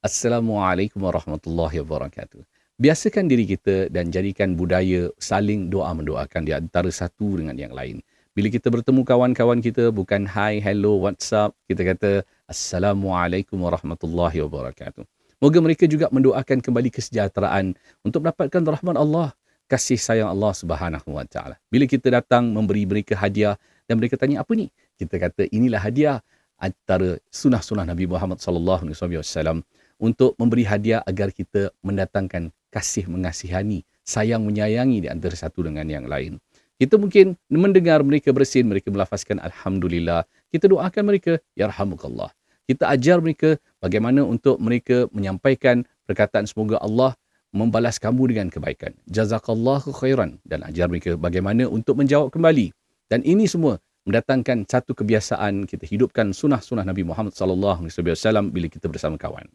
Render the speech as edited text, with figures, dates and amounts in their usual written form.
Assalamualaikum warahmatullahi wabarakatuh. Biasakan diri kita dan jadikan budaya saling doa mendoakan di antara satu dengan yang lain. Bila kita bertemu kawan-kawan kita, bukan hi, hello, what's up, kita kata Assalamualaikum warahmatullahi wabarakatuh. Moga mereka juga mendoakan kembali kesejahteraan untuk mendapatkan rahmat Allah, kasih sayang Allah Subhanahu wa taala. Bila kita datang memberi mereka hadiah dan mereka tanya apa ni? Kita kata inilah hadiah antara sunnah-sunnah Nabi Muhammad sallallahu alaihi wasallam untuk memberi hadiah agar kita mendatangkan kasih mengasihani, sayang menyayangi di antara satu dengan yang lain. Kita mungkin mendengar mereka bersin, mereka melafazkan Alhamdulillah. Kita doakan mereka, Yarhamukallah. Kita ajar mereka bagaimana untuk mereka menyampaikan perkataan semoga Allah membalas kamu dengan kebaikan. Jazakallahu khairan. Dan ajar mereka bagaimana untuk menjawab kembali. Dan ini semua mendatangkan satu kebiasaan kita hidupkan sunnah-sunnah Nabi Muhammad sallallahu alaihi wasallam bila kita bersama kawan.